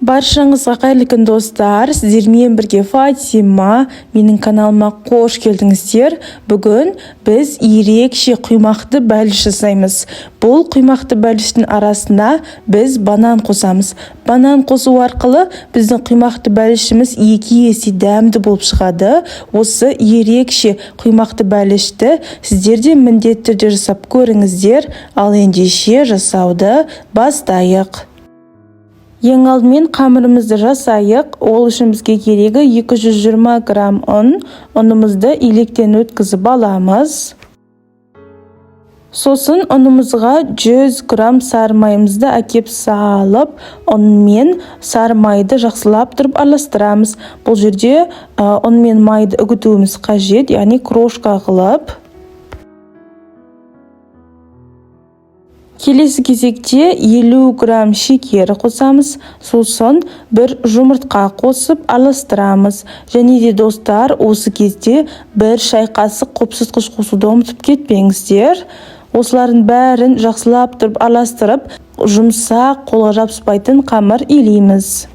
Баршаңызға қайырлы күн достар, сіздермен бірге Фатима, менің каналыма қош келдіңіздер. Бүгін біз ерекше құймақты бәліш жасаймыз. Бұл құймақты бәліштің арасына біз банан қосамыз. Банан қосу арқылы біздің құймақты бәлішіміз 2 есе дәмді болып шығады. Осы ерекше құймақты бәлішті сіздер де міндетті түрде жасап көріңіздер. Ал ендеше жасауды бастайық. Ең алдымен қамырымызды жасайық. Ол үшін бізге керегі 220 грамм ұн. Ұнымызды електен өткізіп аламыз. Сосын ұнымызға 100 грамм сары майымызды әкеп салып, ұн мен сары майды жақсылап тұрып араластырамыз. Бұл жерде ұн мен майды үгітуіміз қажет, яғни крошка қылып. Келесі кезекте 50 грамм шекер қосамыз, сосын бір жұмыртқа қосып араластырамыз. Және де достар, осы кезде бір шай қасық қопсытқыш қосуды ұмытып кетпеңіздер. Осылардың бәрін жақсылап тұрып араластырып, жұмсақ, қолға жабыспайтын қамыр илейміз.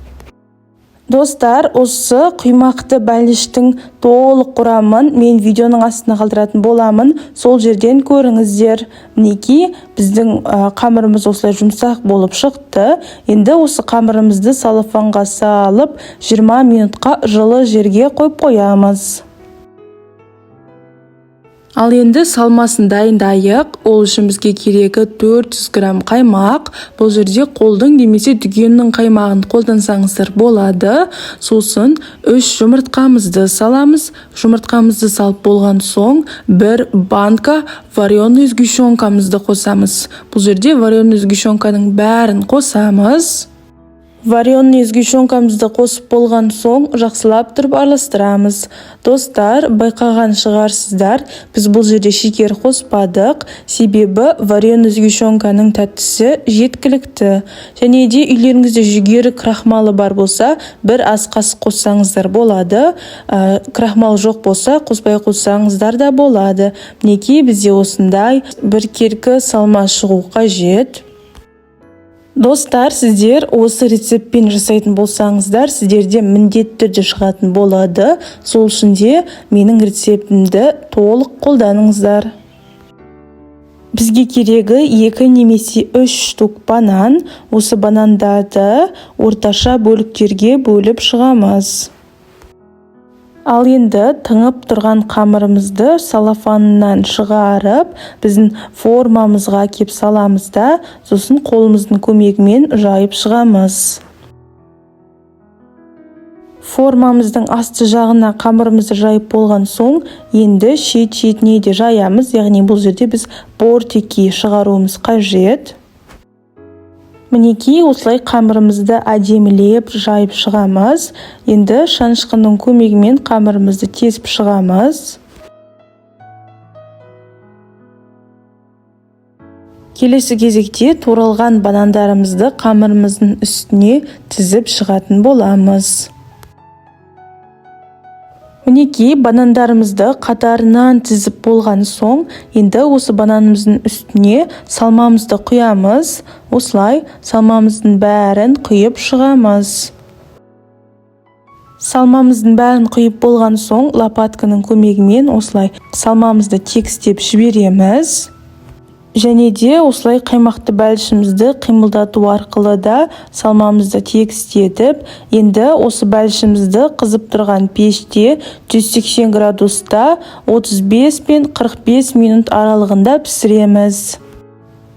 Достар, осы құймақты бәліштің толық құрамын мен видеоның астына қалдыратын боламын. Сол жерден көріңіздер. Мінекей, біздің қамырымыз осылай жұмсақ болып шықты. Енді осы қамырымызды салафанға салып, 20 минутқа жылы жерге қойып қоямыз. Ал енді салмасын дайындайық. Ол үшін бізге керегі 400 грамм қаймақ. Бұл жерде қолдың немесе дүкеннің қаймағын қолдансаңыздар болады. Сосын 3 жұмыртқамызды саламыз. Жұмыртқамызды салып болған соң бір банка вареный сгущенкамызды қосамыз. Бұл жерде вареный сгущенканың бәрін қосамыз. Вареный сгущенкамызды қосып болған соң жақсылап тұрып араластырамыз. Достар, байқаған шығарсыздар, біз бұл жерде шекер қоспадық, себебі вареный сгущенканың тәттісі жеткілікті. Және де үйлеріңізде жүгері крахмалы бар болса, бір ас қасық қоссаңыздар болады. Крахмал жоқ болса, қоспай қоссаңыздар да болады. Мінекей, бізде осындай бір керкі салма шығу қажет. Достар, сіздер осы рецептпен жасайтын болсаңыздар, сіздерде міндетті түрде шығатын болады. Сол үшін де менің рецептімді толық қолданыңыздар. Бізге керегі 2 немесе 3 штук банан. Осы банандарды орташа бөліктерге бөліп шығамыз. Ал енді тыңып тұрған қамырымызды салафаннан шығарып, біздің формамызға кеп саламыз да, сосын қолымыздың көмегімен жайып шығамыз. Формамыздың асты жағына қамырымызды жайып болған соң, енді шет-шетіне де жаямыз, яғни бұл жерде біз бортики шығаруымыз қажет. Мінекей, осылай қамырымызды әдемілеп жайып шығамыз. Енді шанышқының көмегімен қамырымызды тесіп шығамыз. Келесі кезекте туралған банандарымызды қамырымыздың үстіне тізіп шығатын боламыз. Мінекей, банандарымызды қатарынан тізіп болған соң, енді осы бананымыздың үстіне салмамызды құямыз. Осылай салмамыздың бәрін құйып шығамыз. Салмамыздың бәрін құйып болған соң, лопатканың көмегімен осылай салмамызды тегістеп жібереміз. Және де осылай қаймақты бәлішімізді қимылдату арқылы да салмамызды тегістетіп, енді осы бәлішімізді қызып тұрған пеште 180 градуста 35 пен 45 минут аралығында пісіреміз.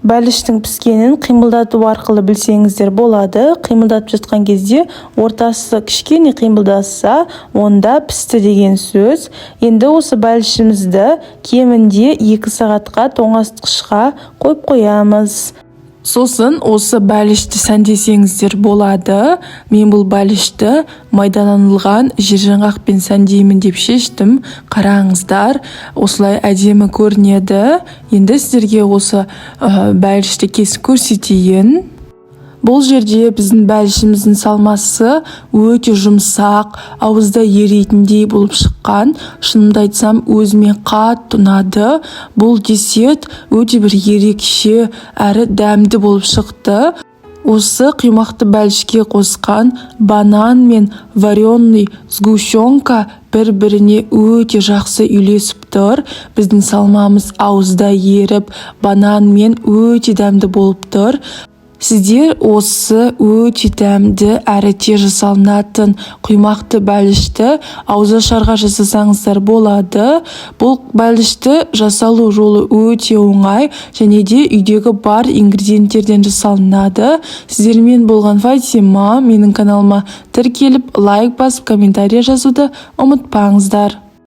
Бәліштің піскенін қимылдату арқылы білсеңіздер болады. Қимылдатып жатқан кезде ортасы кішкене қимылдаса, онда пісті деген сөз. Енді осы бәлішімізді кемінде 2 сағатқа тоңазытқышқа қойып қоямыз. Сосын осы бәлішті сәндесеңіздер болады. Мен бұл бәлішті майдаланылған жержаңғақпен сәндеймін деп шештім. Қараңыздар, осылай әдемі көрінеді. Енді сіздерге осы бәлішті кесіп көрсетейін. Бұл жерде біздің бәлішіміздің салмасы өте жұмсақ, ауызда ерейтіндей болып шыққан. Шынымды айтсам, өзіме қатты ұнады. Бұл десерт өте бір ерекше әрі дәмді болып шықты. осы құймақты бәлішке қосқан банан мен вареный сгущенка бір-біріне өте жақсы үйлесіп тұр. Біздің салмамыз ауызда еріп, бананмен өте дәмді болып тұр. Сіздер осы өте дәмді әрі тез жасалынатын құймақты бәлішті ауызашарға жасасаңыздар болады. Бұл бәлішті жасалу жолы өте оңай және де үйдегі бар ингредиенттерден жасалынады. Сіздермен болған Фатима. Менің каналыма тіркеліп, лайк басып, комментарий жазуды ұмытпаңыздар.